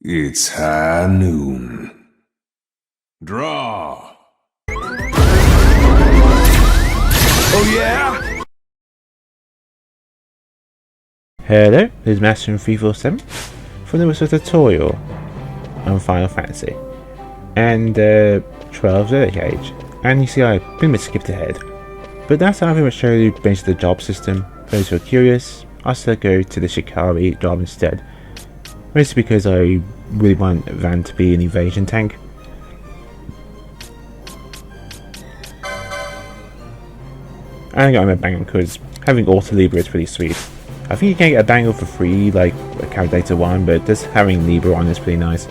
It's high noon. Draw. Oh yeah? Hello, this is Master 347 from the Whistle tutorial on Final Fantasy and 12 Zodiac Age. And you see I pretty much skipped ahead, but that's how I pretty much show you basically the job system. For those who are curious, I still go to the Shikari job instead, mostly because I really want Vaan to be an evasion tank. And I got my bangle because having auto libra is pretty sweet. I think you can get a bangle for free, like a calculator one, but just having libra on is pretty nice.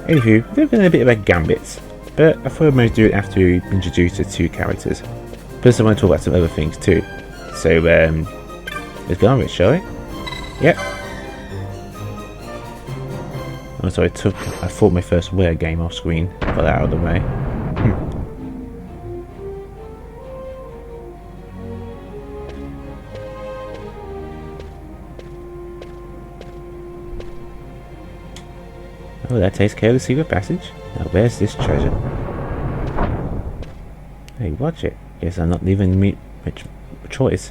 Anywho, we've been a bit about Gambits, but I thought I'd most do it after we introduce the two characters. Plus I want to talk about some other things too. So let's go on with it, shall we? Yep. Also I thought my first wear game off screen, got that out of the way. Oh, that takes care of the secret passage. Now where's this treasure? Hey, watch it. Guess I'm not leaving me much choice.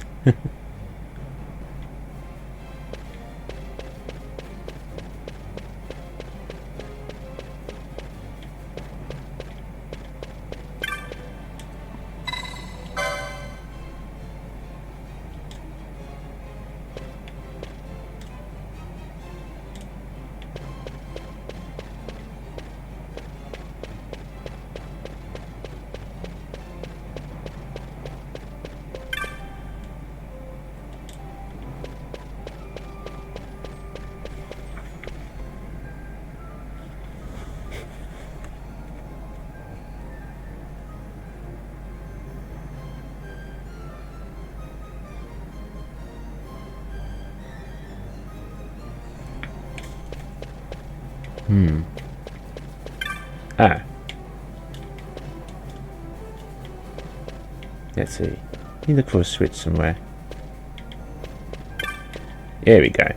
Let's see. You look for a switch somewhere. Here we go.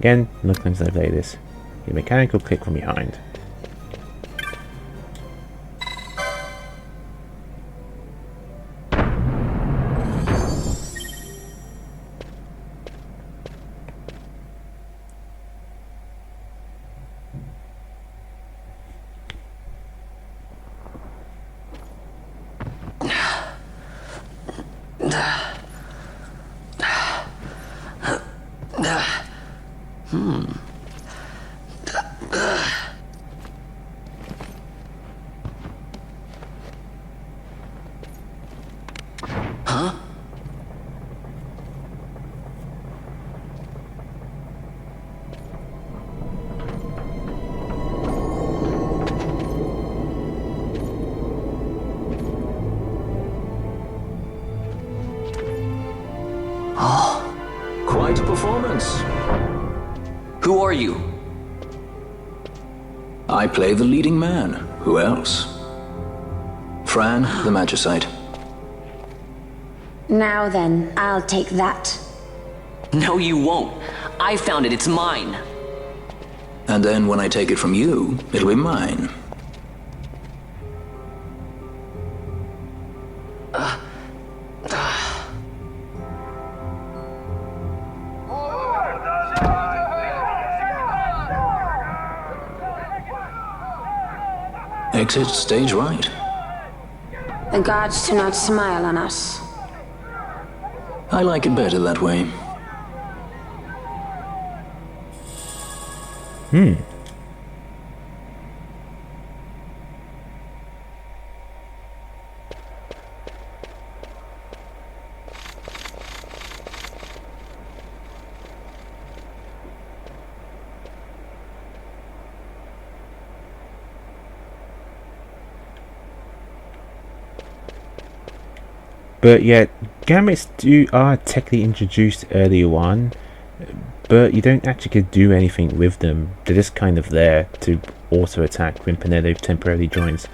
Again, look as I play this. A mechanical click from behind. Quite a performance. Who are you? I play the leading man. Who else? Fran, the magicite. Now then, I'll take that. No, you won't. I found it. It's mine. And then when I take it from you, it'll be mine. Exit stage right. The gods do not smile on us. I like it better that way. But yet, Gambits are technically introduced earlier on, but you don't actually do anything with them. They're just kind of there to auto attack when Enelo temporarily joins,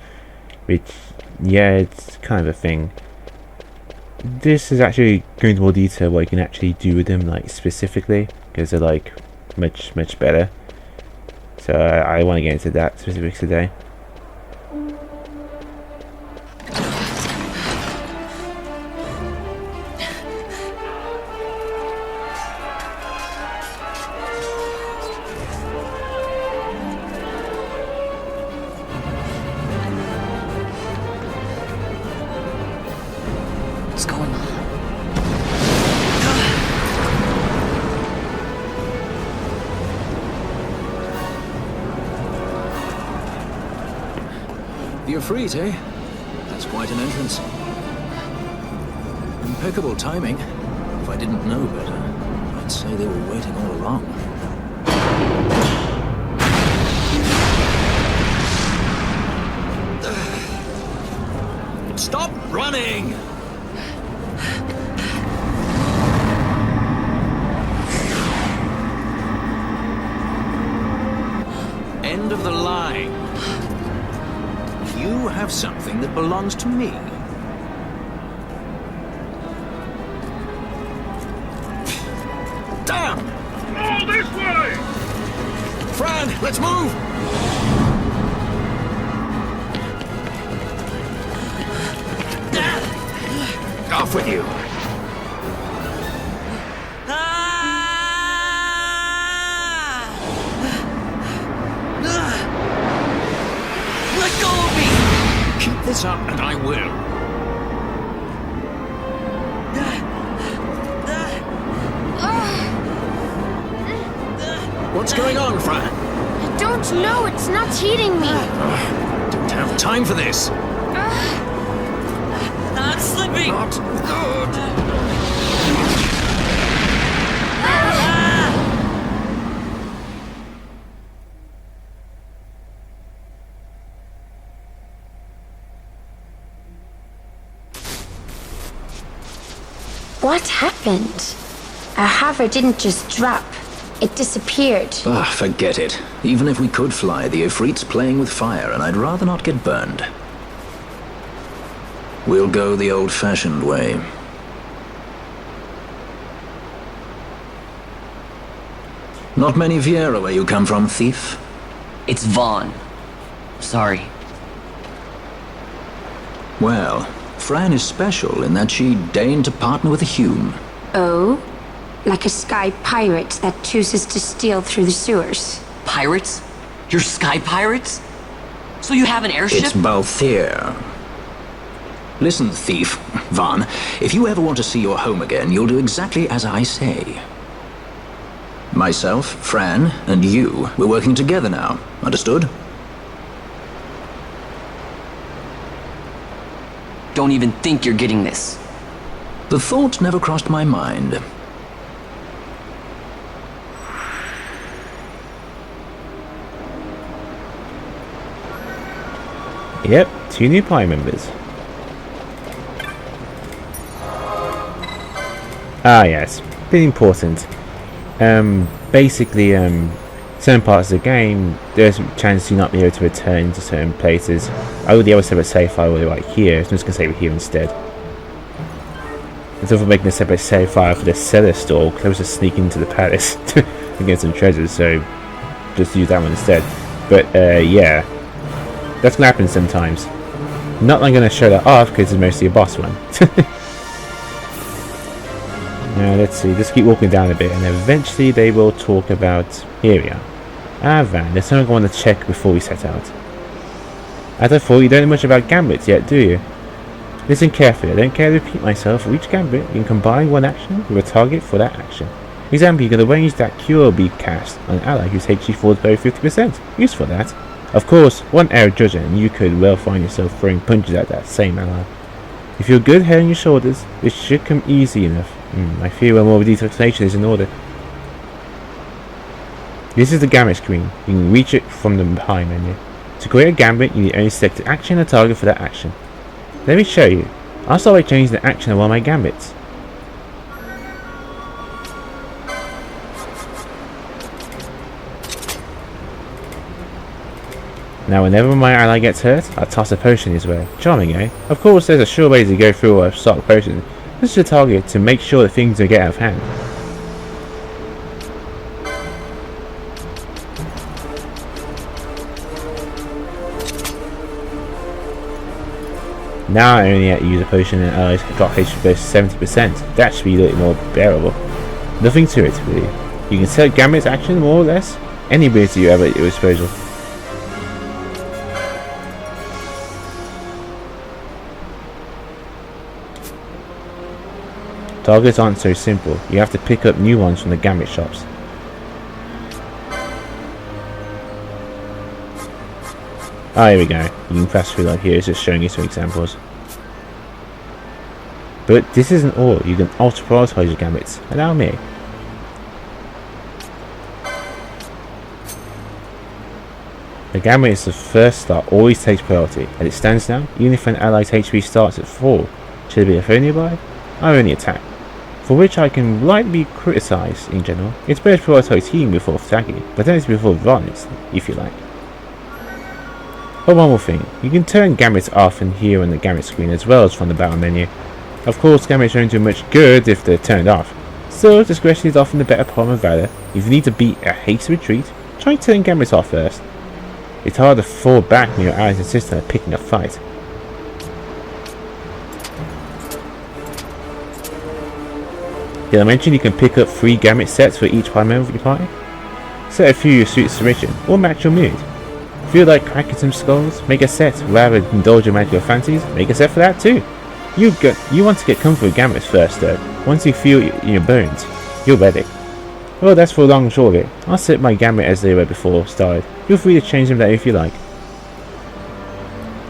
which, yeah, it's kind of a thing. This is actually going into more detail what you can actually do with them, like specifically. because they're like much better. So I want to get into that specifics today. What's going on? The Ifrit, eh? That's quite an entrance. Impeccable timing. If I didn't know better, I'd say they were waiting all along. Stop running! End of the line. You have something that belongs to me. Damn! All this way! Fran, let's move! Off with you. Let go of me! Keep this up and I will. What's going on, Fran? I don't know, it's not heating me. Don't have time for this. Not slipping! Not good. What happened? Our hover didn't just drop. It disappeared. Ah, forget it. Even if we could fly, the Ifrit's playing with fire, and I'd rather not get burned. We'll go the old-fashioned way. Not many Viera where you come from, thief? It's Vaan. Sorry. Well, Fran is special in that she deigned to partner with a Hume. Oh? Like a sky pirate that chooses to steal through the sewers. Pirates? You're sky pirates? So you have an airship? It's Balthier. Listen, thief, Vaan, if you ever want to see your home again, you'll do exactly as I say. Myself, Fran, and you, we're working together now. Understood? Don't even think you're getting this. The thought never crossed my mind. Yep, 2 new party members. Ah yes, pretty important. Basically, certain parts of the game, there's a chance you not be able to return to certain places. I would be able to have a save file right here, so I'm just going to save it here instead. Instead of making a separate save file for the cellar store, because I was just sneaking into the palace to get some treasures, so just use that one instead. But yeah, that's going to happen sometimes. Not that I'm going to show that off, because it's mostly a boss one. Now let's see, just keep walking down a bit, and eventually they will talk about... Here we are. Ah, Vaan, there's something I want to check before we set out. As I thought, you don't know much about Gambits yet, do you? Listen carefully, I don't care to repeat myself. For each Gambit, you can combine one action with a target for that action. For example, you can arrange that cure be cast on an ally whose HP falls below 50%. Useful that. Of course, one error judging, and you could well find yourself throwing punches at that same ally. If you're good head on your shoulders, this should come easy enough. I fear a more detailed explanation is in order. This is the Gambit screen. You can reach it from the behind menu. To create a Gambit, you need only select the action and target for that action. Let me show you. I'll start by changing the action of one of my Gambits. Now whenever my ally gets hurt, I toss a potion his way. Charming, eh? Of course there's a sure way to go through a stock potion. This is a target to make sure that things don't get out of hand. Now I only have to use a potion and allies drop HP by 70%. That should be a little more bearable. Nothing to it really. You can set Gambit's action more or less. Any ability you have at your disposal. Targets aren't so simple. You have to pick up new ones from the Gambit shops. Ah, here we go. You can pass through like here. It's just showing you some examples. But this isn't all. You can also prioritize your Gambits. Allow me. The Gambit is the first start, always takes priority. As it stands now, even if an ally's HP starts at 4, should there be a foe nearby, I only attack. For which I can lightly criticise in general. It's better to prioritize healing before attacking, but then it's before violence, if you like. Oh, one more thing, you can turn Gambits off and here on the Gambit screen as well as from the battle menu. Of course, Gambits don't do much good if they're turned off, so discretion is often the better part of valor. If you need to beat a hasty retreat, try turning Gambits off first. It's hard to fall back when your allies insist on picking a fight. Did I mention you can pick up 3 Gambit sets for each member of your party? Set a few your suit submission, or match your mood. Feel like cracking some skulls? Make a set. Rather than indulge your magical fancies? Make a set for that too. You want to get comfortable with Gambits first though. Once you feel in your bones, you're ready. Well, that's for a long and short of it. I'll set my Gambit as they were before started. Feel free to change them later if you like.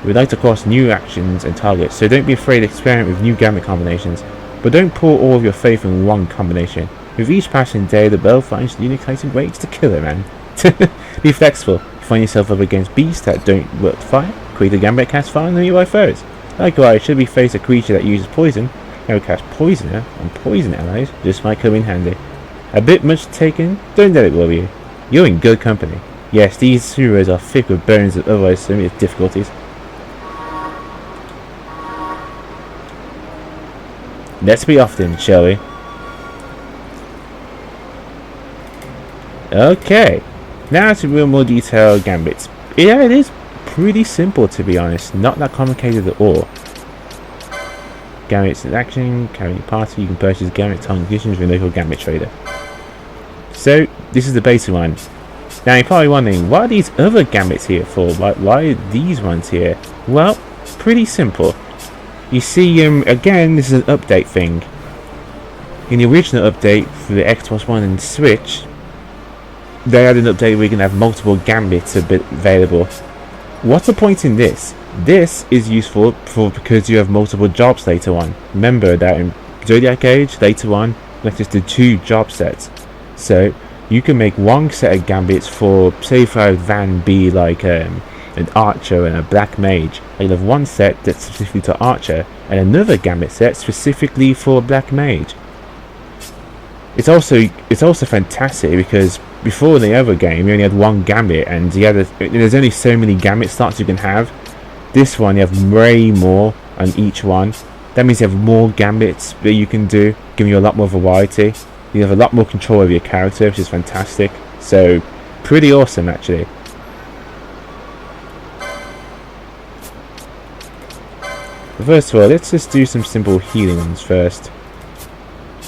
We'd like to cross new actions and targets, so don't be afraid to experiment with new Gambit combinations. But don't pour all of your faith in one combination. With each passing day, the bell finds new exciting ways to kill it, man. Be flexible. If you find yourself up against beasts that don't work fire, create a Gambit cast fire on nearby foes. Likewise, should we face a creature that uses poison, I will cast Poisoner on poison allies. This might come in handy. A bit much taken? Don't let it worry you. You're in good company. Yes, these heroes are thick with bones that otherwise so many difficulties. Let's be off then, shall we? Okay, now to real more detailed Gambits. Yeah, it is pretty simple to be honest, not that complicated at all. Gambits in action, carrying party, you can purchase Gambit target conditions from a local Gambit trader. So, this is the basic one. Now you're probably wondering, what are these other Gambits here for? Why are these ones here? Well, pretty simple. You see, again, this is an update thing. In the original update for the Xbox One and Switch, they had an update where you can have multiple Gambits available. What's the point in this? This is useful because you have multiple jobs later on. Remember that in Zodiac Age, later on, let's just do 2 job sets. So, you can make one set of Gambits for, say if I would Vaan be like an archer and a black mage. You'll have one set that's specifically to archer and another Gambit set specifically for black mage. It's also fantastic because before in the other game you only had one Gambit and there's only so many Gambit slots you can have. This one you have way more on each one. That means you have more Gambits that you can do, giving you a lot more variety. You have a lot more control over your character, which is fantastic. So, pretty awesome actually. But first of all, let's just do some simple healing ones first.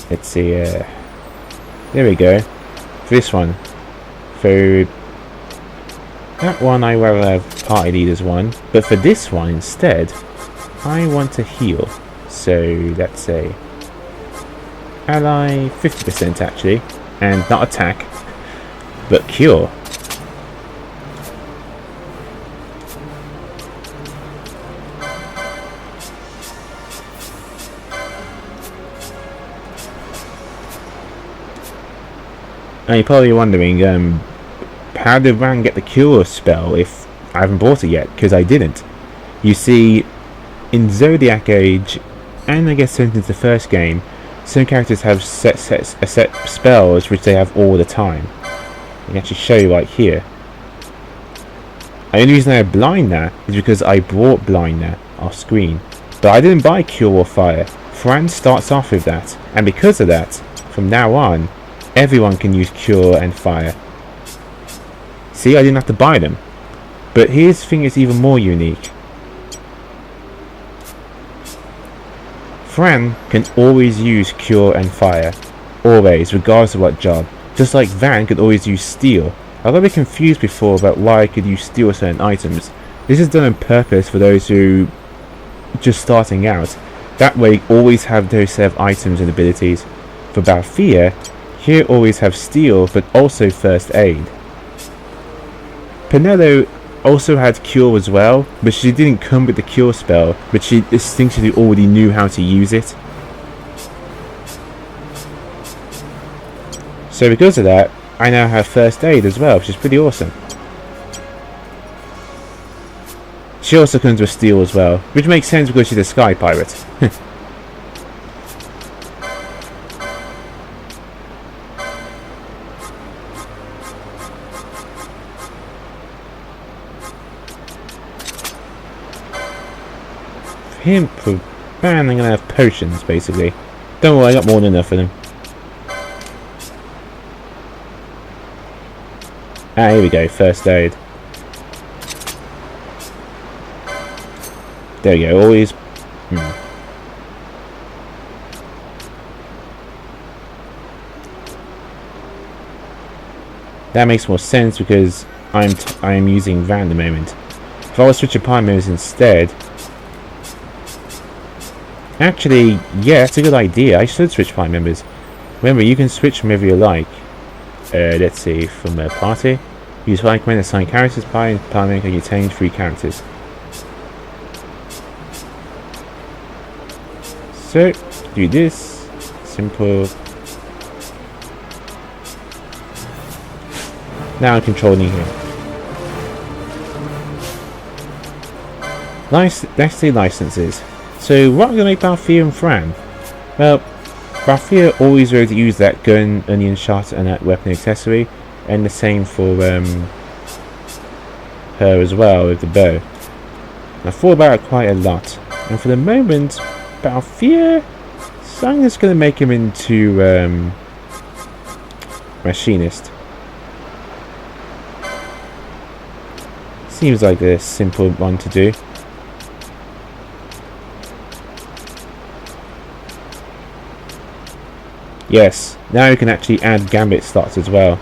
Let's see, there we go. For this one, for that one I rather have party leaders one, but for this one instead, I want to heal. So let's say ally 50% actually, and not attack, but cure. Now you're probably wondering, how did Vaan get the cure spell if I haven't bought it yet? Because I didn't. You see, in Zodiac Age, and I guess since the first game, some characters have set spells which they have all the time. I can actually show you right here. The only reason I have blindna is because I bought blindna off screen. But I didn't buy cure or fire. Fran starts off with that, and because of that, from now on, everyone can use cure and fire. See, I didn't have to buy them. But here's the thing that's even more unique. Fran can always use cure and fire. Always, regardless of what job. Just like Vaan could always use steel. I got a bit confused before about why I could use steel with certain items. This is done on purpose for those who just starting out. That way always have those set of items and abilities. For Balthier, here always have steel but also first aid. Enelo also had cure as well, but she didn't come with the cure spell, but she instinctively already knew how to use it. So because of that, I now have first aid as well, which is pretty awesome. She also comes with steel as well, which makes sense because she's a sky pirate. Him, man, I'm gonna have potions basically. Don't worry, I got more than enough of them. Ah, here we go, first aid. There we go, always. That makes more sense because I am using Vaan at the moment. If I was switching primers instead. Actually, yeah, that's a good idea. I should switch party members. Remember, you can switch from wherever you like. Let's see, from a party. Use fire command assign characters. Party member can retain 3 characters. So, do this. Simple. Now I'm controlling him. Let's see licenses. So what I'm going to make Balthier and Fran? Well, Balthier always ready to use that gun, onion shot and that weapon accessory, and the same for her as well with the bow. I thought about it quite a lot, and for the moment, Balthier, so I'm just going to make him into machinist. Seems like the simple one to do. Yes, now you can actually add Gambit Slots as well.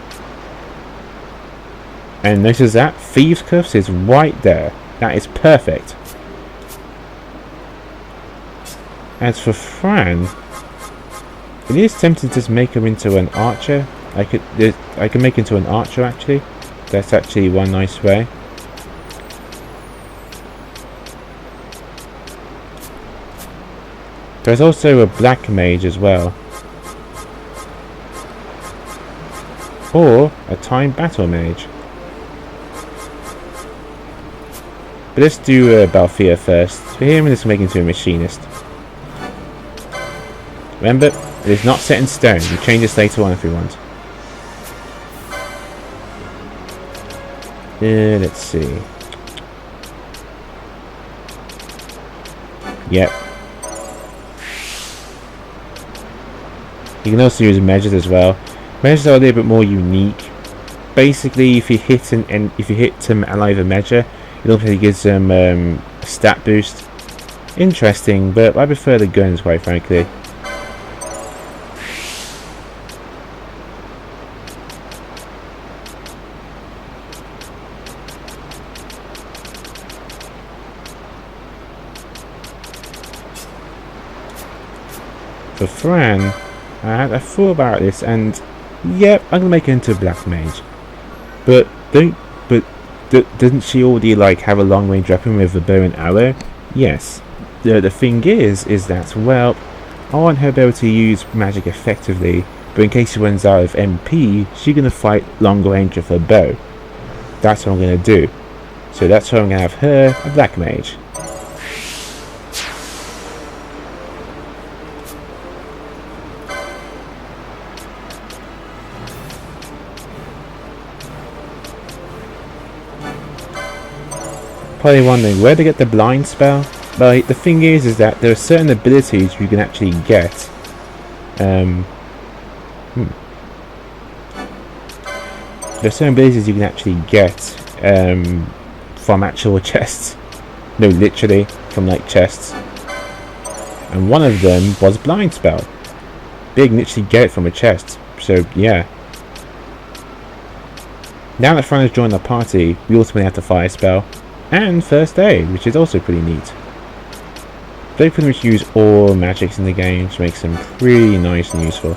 And notice that Thieves' Cuffs is right there. That is perfect. As for Fran, it is tempting to just make her into an archer. I can make her into an archer actually. That's actually one nice way. There's also a black mage as well. Or a time battle mage. But let's do Balthier first. For him, let's make him into a machinist. Remember, it is not set in stone. You change this later on if you want. Let's see. Yep. You can also use measures as well. Measures are a little bit more unique. Basically, if you hit them ally with a measure, it also gives them a stat boost. Interesting, but I prefer the guns, quite frankly. For Fran, I thought about this, and yep, I'm gonna make her into a black mage. But doesn't she already like have a long range weapon with a bow and arrow? Yes. The thing is that well, I want her to be able to use magic effectively, but in case she runs out of MP, she's gonna fight longer range with her bow. That's what I'm gonna do. So that's why I'm gonna have her a black mage. Probably wondering where to get the blind spell. But the thing is that there are certain abilities you can actually get. There are certain abilities you can actually get from actual chests. No, literally from like chests. and one of them was blind spell. Big literally get it from a chest, so yeah. Now that Fran has joined our party, we ultimately have the fire spell and first aid, which is also pretty neat. They pretty much use all magics in the game, which makes them pretty nice and useful.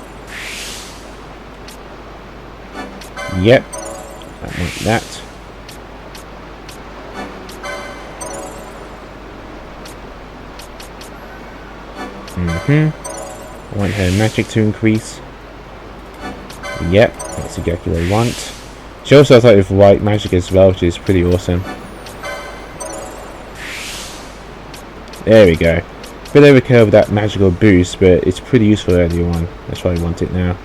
Yep, that went that. I want her magic to increase. Yep, that's exactly what I want. She also has like with white magic as well, which is pretty awesome. There we go. Bit overkill with that magical boost, but it's pretty useful early on. That's why I want it now.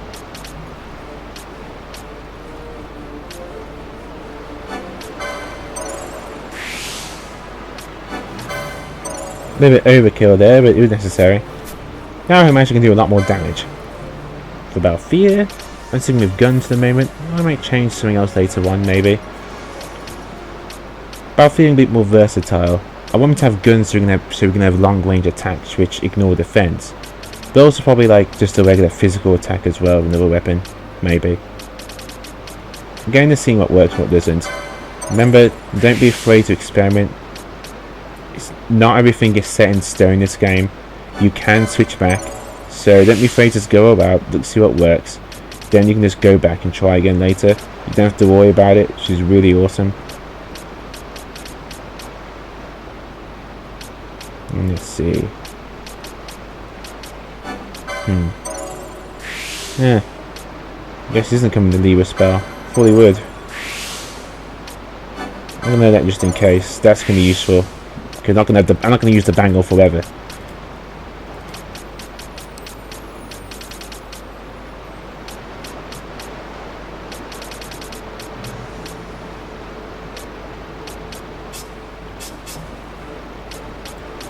A little bit overkill there, but it was necessary. Now her magic can do a lot more damage. For Balthier, I'm sticking with guns for the moment. I might change something else later on, maybe. Balthier is a bit more versatile. I want him to have guns so we can have long range attacks which ignore defense. But also probably like just a regular physical attack as well with another weapon, maybe. I'm going to see what works and what doesn't. Remember, don't be afraid to experiment. Not everything is set in stone in this game. You can switch back, so don't be afraid to just go about, look, see what works. Then you can just go back and try again later. You don't have to worry about it, which is really awesome. Let's see. Yeah. I guess he doesn't come with the libra spell. Thought he would. I'm gonna know that just in case. That's gonna be useful. Because I'm not gonna use the bangle forever.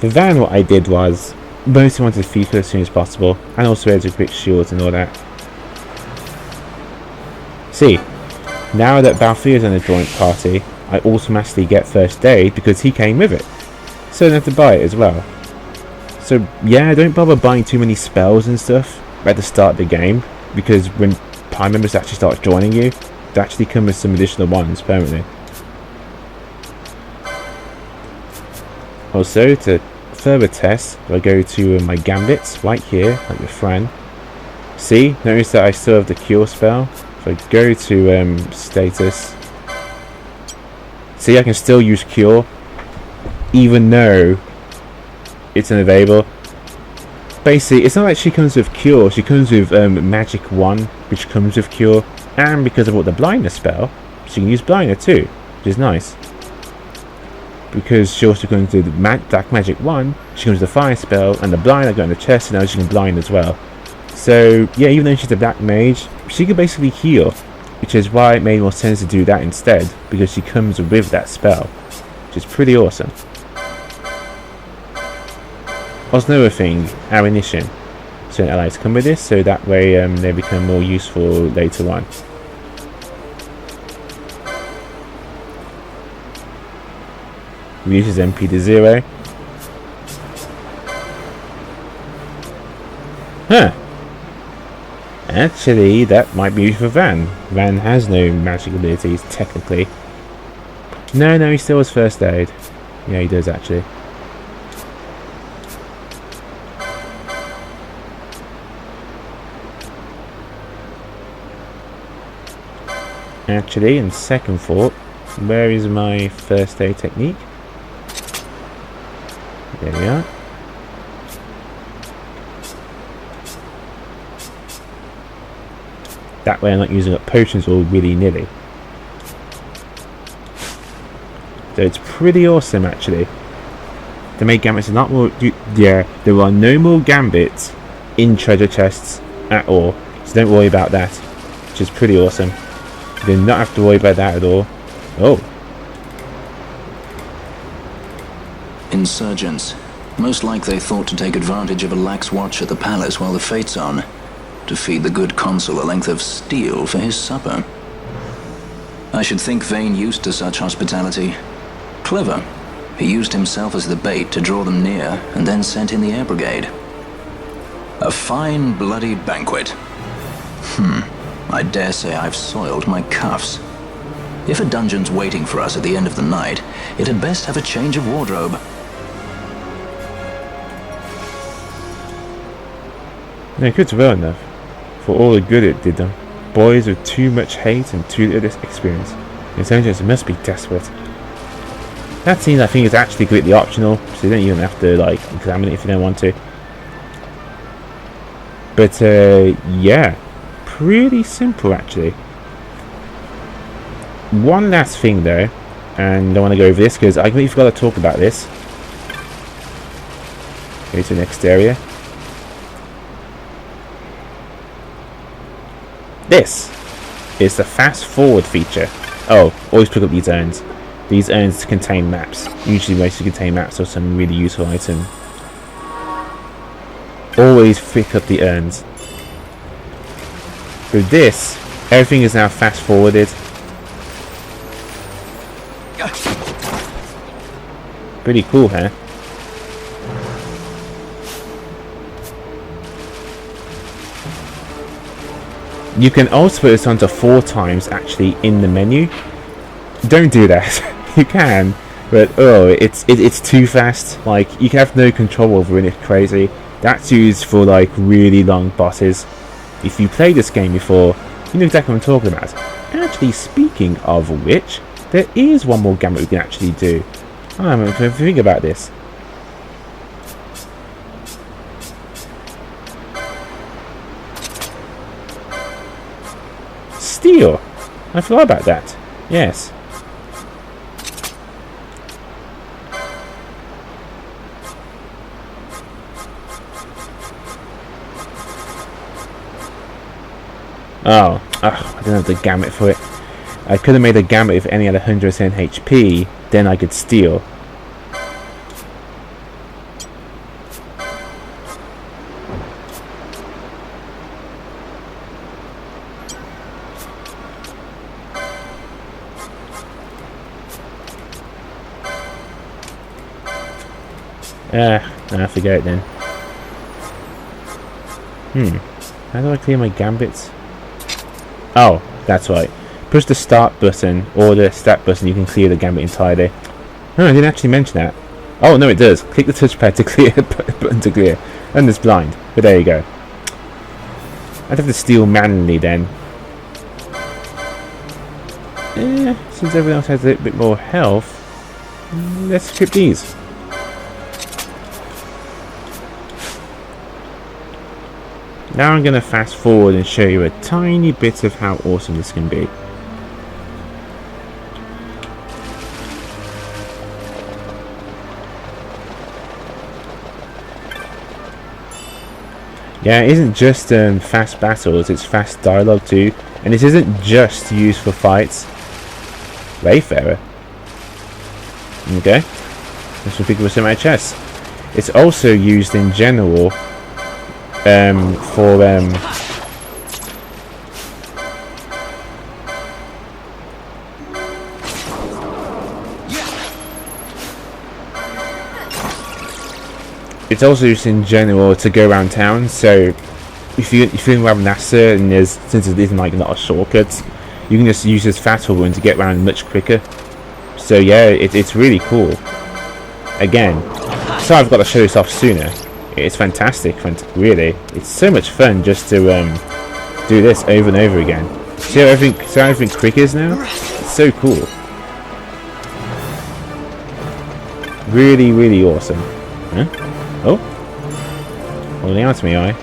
For Vaan, what I did was mostly wanted to feed her as soon as possible, and also able to quick shields and all that. See, now that Balthier is in a joint party, I automatically get first aid because he came with it, so I don't have to buy it as well. So yeah, don't bother buying too many spells and stuff at the start of the game, because when party members actually start joining you, they actually come with some additional ones permanently. Also, to further test, I go to my Gambits right here, like with Fran. See, notice that I still have the cure spell. If I go to status, see, I can still use cure, even though it's unavailable. Basically, it's not like she comes with cure, she comes with magic 1, which comes with cure, and because I bought the blindna spell, she can use blindna too, which is nice. Because she also comes with the black magic 1, she comes with the fire spell, and the blind I got in the chest, and now she can blind as well. So yeah, even though she's a black mage, she can basically heal, which is why it made more sense to do that instead, because she comes with that spell, which is pretty awesome. Also, another thing, ammunition. Certain allies come with this, so that way they become more useful later on. Reduces MP to 0. Huh. Actually, that might be useful for Vaan. Vaan has no magic abilities, technically. No, he still has first aid. Yeah, he does actually. Actually, in second thought, where is my first aid technique? There we are. That way I'm not using up potions all willy-nilly. So it's pretty awesome actually. They made Gambits a lot more... Yeah, there are no more Gambits in treasure chests at all. So don't worry about that. Which is pretty awesome. You do not have to worry about that at all. Oh. Insurgents. Most like they thought to take advantage of a lax watch at the palace while the fate's on, to feed the good consul a length of steel for his supper. I should think Vaan used to such hospitality. Clever. He used himself as the bait to draw them near, and then sent in the air brigade. A fine bloody banquet. I dare say I've soiled my cuffs. If a dungeon's waiting for us at the end of the night, it had best have a change of wardrobe. No, good's well enough. For all the good it did them. Boys with too much hate and too little experience. The soldiers must be desperate. That scene I think is actually completely optional, so you don't even have to like examine it if you don't want to. But yeah, pretty simple actually. One last thing though, and I want to go over this because I completely forgot to talk about this. Go to the next area. This is the fast forward feature. Oh, always pick up these urns. These urns contain maps. Usually mostly contain maps or some really useful item. Always pick up the urns. With this, everything is now fast forwarded. Pretty cool, huh? You can also put this onto 4 times actually in the menu. Don't do that. You can, but oh, it's too fast. Like you can have no control over it. It's crazy. That's used for like really long bosses. If you played this game before, you know exactly what I'm talking about. Actually, speaking of which, there is one more gambit we can actually do. I'm going to think about this. Steel. I forgot about that. Yes. Oh, I don't have the gambit for it. I could have made a gambit if any had 100% HP, then I could steal. I forget it then. How do I clear my gambits? Oh, that's right. Push the start button or the stat button, you can clear the gambit entirely. Oh, I didn't actually mention that. Oh, no, it does. Click the touchpad to clear, button to clear. And it's blind. But there you go. I'd have to steal manually then. Since everyone else has a little bit more health, let's skip these. Now I'm going to fast forward and show you a tiny bit of how awesome this can be. Yeah, it isn't just fast battles, it's fast dialogue too. And this isn't just used for fights. Wayfarer. Okay. This will pick up some of my chest. It's also used in general it's also used in general to go around town. So if you're in NASA and since it isn't like a lot of shortcuts, you can just use this fast forward to get around much quicker. So yeah, it's really cool. Again, so I've got to show this off sooner. It's fantastic, really. It's so much fun just to do this over and over again. See how everything quick is now? It's so cool. Really, really awesome. Huh? Oh, holding out to me, I.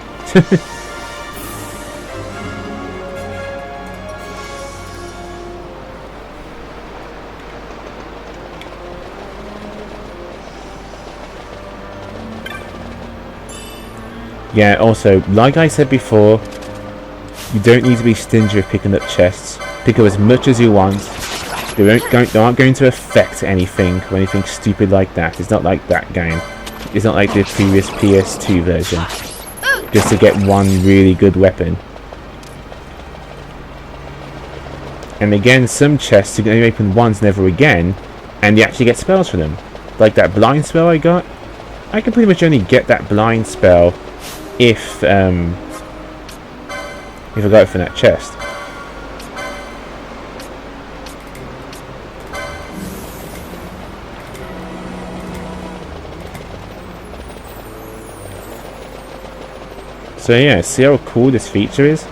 Yeah, also, like I said before, you don't need to be stingy with picking up chests. Pick up as much as you want. They aren't going to affect anything or anything stupid like that. It's not like that game. It's not like the previous PS2 version. Just to get one really good weapon. And again, some chests you can only open once, never again, and you actually get spells for them. Like that blind spell I got. I can pretty much only get that blind spell if I got it from that chest. So yeah, see how cool this feature is?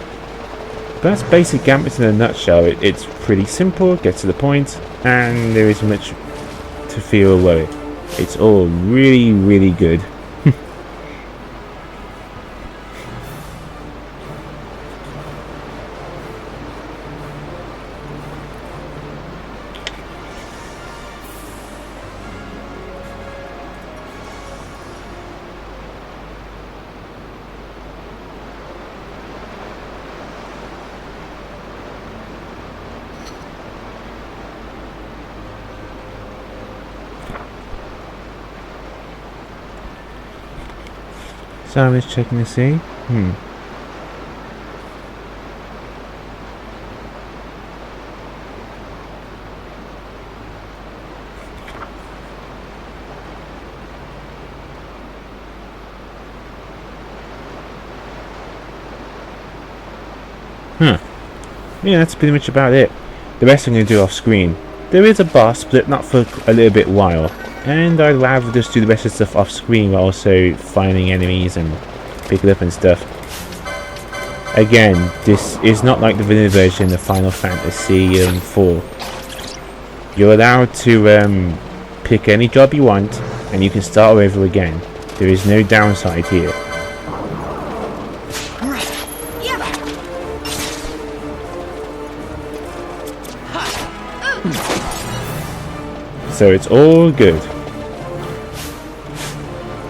But that's basic Gambits in a nutshell. It's pretty simple, gets to the point, and there isn't much to feel worried. It's all really, really good. So I'm just checking to see. Yeah, that's pretty much about it. The rest I'm going to do off screen. There is a boss, but not for a little bit while. And I'd rather just do the rest of the stuff off screen while also finding enemies and picking up and stuff. Again, this is not like the vanilla version of Final Fantasy 4. You're allowed to pick any job you want and you can start over again. There is no downside here. So it's all good.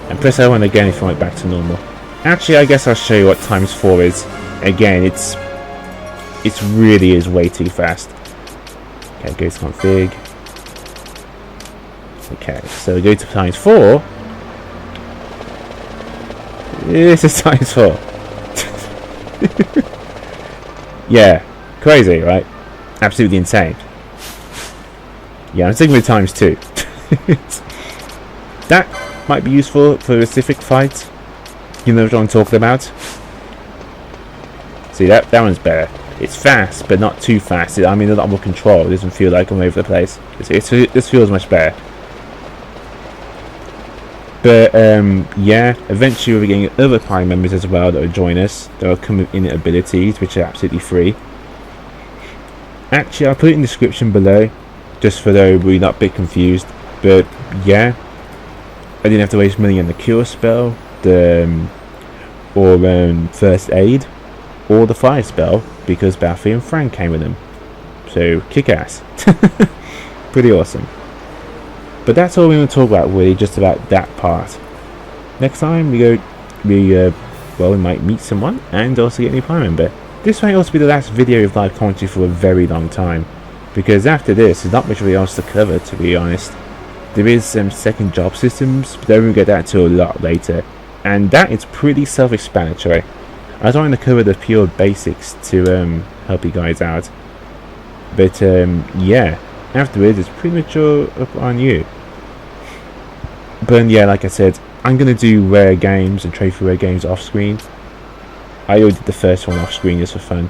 And press L1 again if you want it back to normal. Actually, I guess I'll show you what times 4 is. Again, it's really is way too fast. Okay, go to config. Okay, so we go to times 4. This is times 4. Yeah, crazy, right? Absolutely insane. Yeah, I'm sticking with times 2. That might be useful for specific fights. You know what I'm talking about? See, that one's better. It's fast, but not too fast. I mean, a lot more control. It doesn't feel like I'm over the place. This feels much better. But, yeah, eventually we'll be getting other party members as well that will join us. That will come with innate abilities, which are absolutely free. Actually, I'll put it in the description below, just for those we're not a bit confused. But, yeah, I didn't have to waste money on the cure spell, or first aid, or the fire spell, because Balthier and Fran came with them. So, kick ass. Pretty awesome. But that's all we're going to talk about, really, just about that part. Next time we might meet someone and also get a new party member. This might also be the last video of live commentary for a very long time, because after this there's not much really else to cover, to be honest. There is some second job systems, but I won't get that till a lot later, and that is pretty self-explanatory. I was trying to cover the pure basics to help you guys out, but yeah, afterwards it's pretty much all up on you. But yeah, like I said, I'm going to do rare games and trophy rare games off screen. I already did the first one off screen just for fun.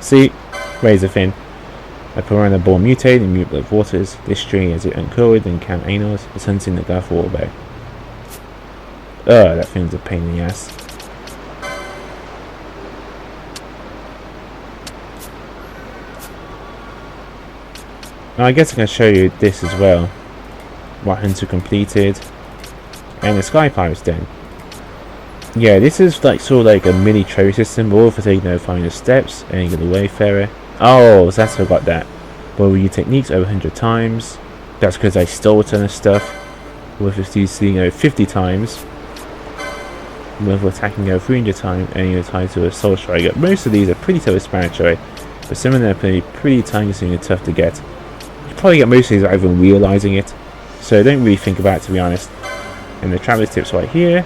See, razor fin. I put around a ball mutated in mute blood waters. This string as it uncoiled and count anals. It's hunting the Garth Waterbow. Oh, that thing's a pain in the ass. Now I guess I can show you this as well. What hunter completed. And the Sky Pirate's Den. Yeah, this is like sort of like a mini trophy system, all for taking over finding the steps, and the Wayfarer. Oh, so that's how I got that. Well, we use techniques over 100 times. That's because I stole a ton of stuff. Worth of using over 50 times. Worth of attacking over 300 times, and you're tied to a Soul Striker. Most of these are pretty self-explanatory, but some of them are pretty time-consuming and tough to get. You probably get most of these without even realising it, so don't really think about it, to be honest. And the Traveller's Tips right here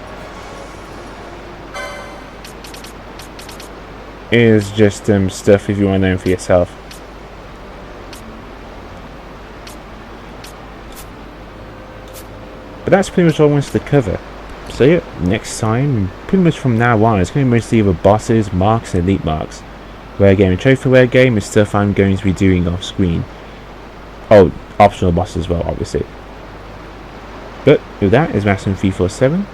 is just stuff if you want to know for yourself. But that's pretty much all I wanted to cover. So yeah, next time, pretty much from now on, it's going to be mostly either bosses, marks and elite marks. Rare game and trophy rare game is stuff I'm going to be doing off screen. Oh, optional bosses as well, obviously. But with that, is Maximum 347.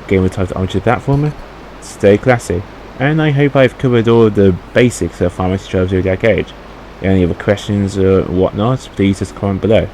Game with title Untitled Platformer. Stay classy. And I hope I've covered all the basics of Final Fantasy XII Zodiac Age. Any other questions or whatnot, please just comment below.